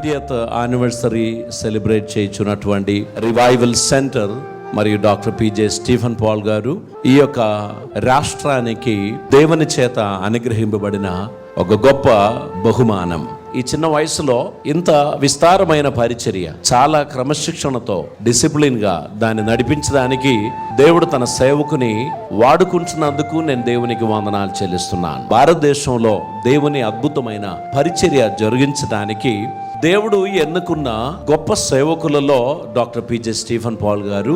20th anniversary celebrate చేయుచున్నటువంటి revival centre మరియు doctor P J Stephen Paul గారు ఈ యొక్క రాష్ట్రానికి దేవుని చేత అనుగ్రహింపబడిన ఒక గొప్ప బహుమానం. ఈ చిన్న వయసులో ఇంత విస్తారమైన పరిచర్య, చాలా క్రమశిక్షణతో డిసిప్లిన్ గా దాన్ని నడిపించడానికి దేవుడు తన సేవకుని వాడుకుంటున్నందుకు నేను దేవునికి వందనాలు చెల్లిస్తున్నాను. భారతదేశంలో దేవుని అద్భుతమైన పరిచర్య జరిగించడానికి దేవుడు ఎన్నుకున్న గొప్ప సేవకులలో డాక్టర్ పిజే స్టీఫెన్ పాల్ గారు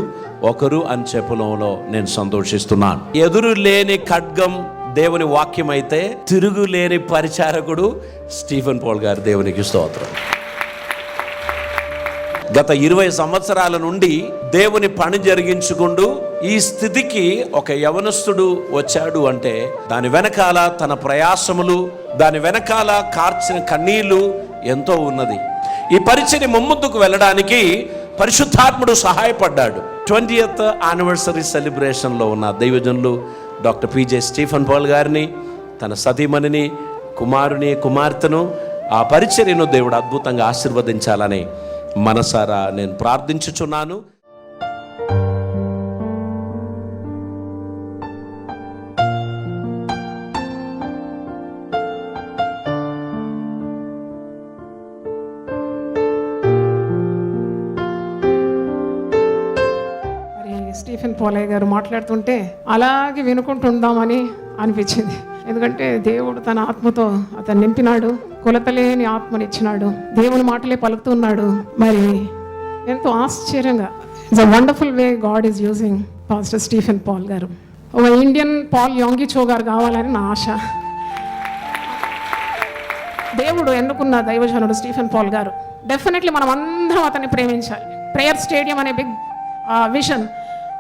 ఒకరు అని చెప్పడంలో నేను సంతోషిస్తున్నాను. ఎదురు లేని ఖడ్గం దేవుని వాక్యం అయితే, తిరుగులేని పరిచారకుడు స్టీఫెన్ పాల్ గారు. దేవునికి స్తోత్రం. గత 20 సంవత్సరాల నుండి దేవుని పని జరిగించుకుంటూ ఈ స్థితికి ఒక యవనస్తుడు వచ్చాడు అంటే దాని వెనకాల తన ప్రయాసములు, దాని వెనకాల కార్చిన కన్నీళ్లు ఎంతో ఉన్నది. ఈ పరిచర్య ముందుకు వెళ్ళడానికి పరిశుద్ధాత్ముడు సహాయపడ్డాడు. 20th యానివర్సరీ సెలబ్రేషన్లో ఉన్న దైవజనులు డాక్టర్ పిజే స్టీఫెన్ పాల్ గారిని, తన సతీమణిని, కుమార్తెను, ఆ పరిచర్యను దేవుడు అద్భుతంగా ఆశీర్వదించాలని మనసారా నేను ప్రార్థించుచున్నాను. స్టీఫెన్ పాల్ గారు మాట్లాడుతుంటే అలాగే వినుకుంటుందామని అనిపించింది. ఎందుకంటే దేవుడు తన ఆత్మతో అతను నింపినాడు, కొలతలేని ఆత్మనిచ్చినాడు, దేవుని మాటలే పలుకుతున్నాడు. మరి ఎంతో ఆశ్చర్యంగా, it's a wonderful way God is using pastor Stephen Paul గారు. ఒక ఇండియన్ పాల్ యాంగిచో గారు కావాలని నా ఆశ. దేవుడు ఎన్నుకున్న దైవజనుడు స్టీఫెన్ పాల్ గారు. డెఫినెట్లీ మనం అందరం అతన్ని ప్రేమించాలి. ప్రేయర్ స్టేడియం అనే బిగ్ విజన్,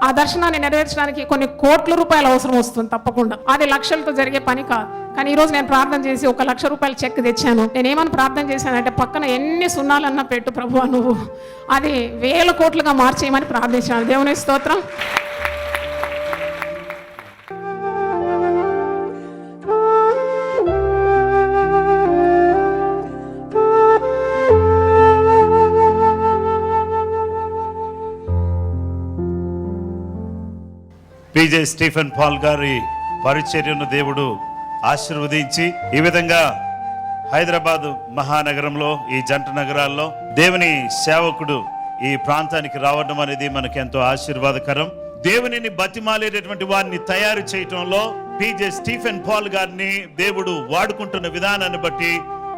ఆ దర్శనాన్ని నెరవేర్చడానికి కొన్ని కోట్ల రూపాయలు అవసరం వస్తుంది తప్పకుండా. అది లక్షలతో జరిగే పని కాదు. కానీ ఈరోజు నేను ప్రార్థన చేసి 1 లక్ష రూపాయలు చెక్ తెచ్చాను. నేనేమని ప్రార్థన చేశానంటే, పక్కన ఎన్ని సున్నాలన్నా పెట్టు ప్రభువా, నువ్వు అది 1000 కోట్లుగా మార్చేయమని ప్రార్థించాను. దేవుని స్తోత్రం. పిజే స్టీఫెన్ పాల్ గారి పరిచర్యను దేవుడు ఆశీర్వదించి ఈ విధంగా హైదరాబాదు మహానగరంలో, ఈ జంట నగరాల్లో దేవుని సేవకుడు ఈ ప్రాంతానికి రావడం అనేది మనకి ఎంతో ఆశీర్వాదకరం. దేవునిని బతిమాలేటటువంటి వారిని తయారు చేయటంలో పిజే స్టీఫెన్ పాల్ గారిని దేవుడు వాడుకుంటున్న విధానాన్ని బట్టి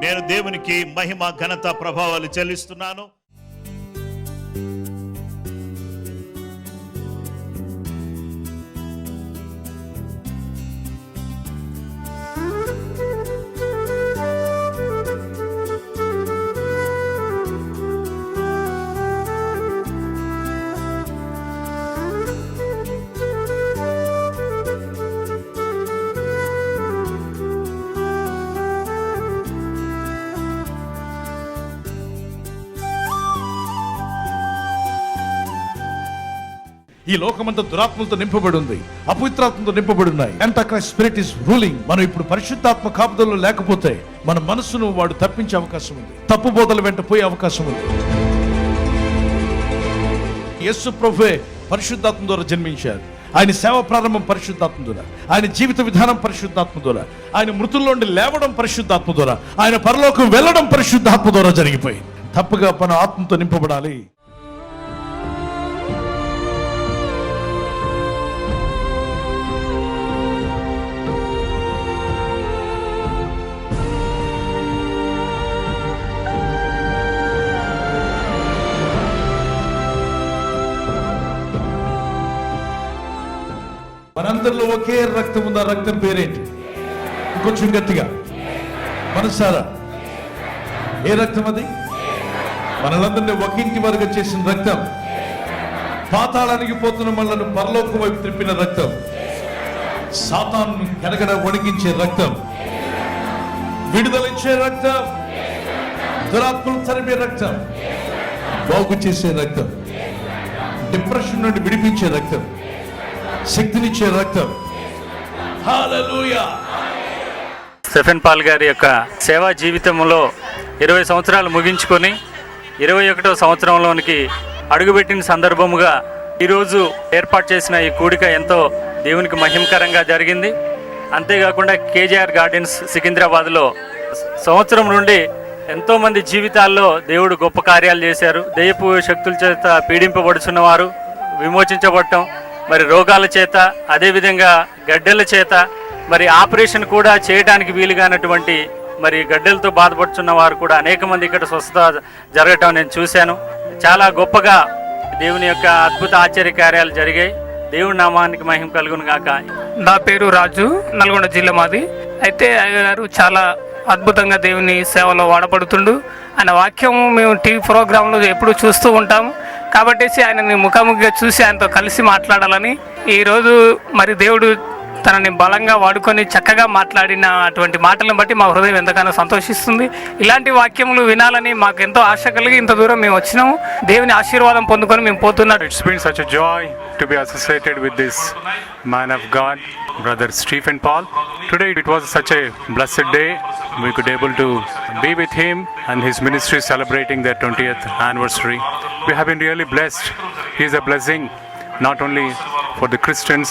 నేను దేవునికి మహిమ, ఘనత, ప్రభావాలు చెల్లిస్తున్నాను. ఈ లోకమంతా దురాత్మలతో నింపబడి ఉంది, అపవిత్రాత్మతో నింపబడి ఉన్నాయి. Antichrist spirit is ruling. మనం ఇప్పుడు పరిశుద్ధాత్మ కాపుదలలో లేకపోతే మన మనసును వాడు తప్పించే అవకాశం ఉంది, తప్పు బోధల వెంట పోయే అవకాశం ఉంది. యేసు ప్రభువే పరిశుద్ధాత్మ ద్వారా జన్మించారు. ఆయన సేవ ప్రారంభం పరిశుద్ధాత్మ ద్వారా, ఆయన జీవిత విధానం పరిశుద్ధాత్మ ద్వారా, ఆయన మృతుల్లోండి లేవడం పరిశుద్ధాత్మ ద్వారా, ఆయన పరలోకం వెళ్ళడం పరిశుద్ధాత్మ ద్వారా జరిగిపోయింది. తప్పుగా మన ఆత్మతో నింపబడాలి. మనందరిలో ఒకే రక్తం ఉంది. ఆ రక్తం పేరేంటి? కొంచెం గట్టిగా మనసారా, ఏ రక్తం అది? మనలందరినీ ఒకింటి వరకు చేసిన రక్తం, పాతాళానికి పోతున్న మనల్ని పరలోకం వైపు త్రిప్పిన రక్తం, సాతాను కనగడ వణికించే రక్తం, విడుదలిచ్చే రక్తం, దురాత్మలు తరిమే రక్తం, బాగు చేసే రక్తం, డిప్రెషన్ నుండి విడిపించే రక్తం, శక్తినిచ్చే రక్తం. హల్లెలూయా. స్టీఫెన్ పాల్ గారి యొక్క సేవా జీవితంలో 20 సంవత్సరాలు ముగించుకొని 21వ సంవత్సరంలోనికి అడుగుపెట్టిన సందర్భముగా ఈరోజు ఏర్పాటు చేసిన ఈ కూడిక ఎంతో దేవునికి మహిమకరంగా జరిగింది. అంతేకాకుండా కేజీఆర్ గార్డెన్స్ సికింద్రాబాద్లో సంవత్సరం నుండి ఎంతోమంది జీవితాల్లో దేవుడు గొప్ప కార్యాలు చేశారు. దెయ్యపు శక్తుల చేత పీడింపబడుచున్నవారు విమోచించబడటం, మరి రోగాల చేత, అదేవిధంగా గడ్డెల చేత, మరి ఆపరేషన్ కూడా చేయడానికి వీలుగానటువంటి మరి గడ్డెలతో బాధపడుతున్న వారు కూడా అనేక మంది ఇక్కడ స్వస్థత జరగటం నేను చూశాను. చాలా గొప్పగా దేవుని యొక్క అద్భుత ఆశ్చర్య కార్యాలు జరిగాయి. దేవుడి నామానికి మహిమ కలుగును గాక. నా పేరు రాజు, నల్గొండ జిల్లా మాది. అయితే అయ్య గారు చాలా అద్భుతంగా దేవుని సేవలో వాడపడుతుండు. ఆయన వాక్యం మేము టీవీ ప్రోగ్రాంలో ఎప్పుడు చూస్తూ ఉంటాము కాబట్టి ఆయనని ముఖాముఖిగా చూసి ఆయనతో కలిసి మాట్లాడాలని ఈరోజు మరి దేవుడు తనని బలంగా వాడుకొని చక్కగా మాట్లాడిన అటువంటి మాటలను బట్టి మా హృదయం ఎంతగానో సంతోషిస్తుంది. ఇలాంటి వాక్యములు వినాలని మాకు ఎంతో ఆశ కలిగి ఇంత దూరం మేము వచ్చినాము. దేవుని ఆశీర్వాదం పొందుకొని మేము పోతున్నాం. It's been such a joy to be associated with this man of God, Brother Stephen Paul. Today it was such a blessed day. We could able to be with him and his ministry celebrating their 20th anniversary. We have been really blessed. He is a blessing not only for the Christians,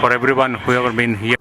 for everyone who ever been here.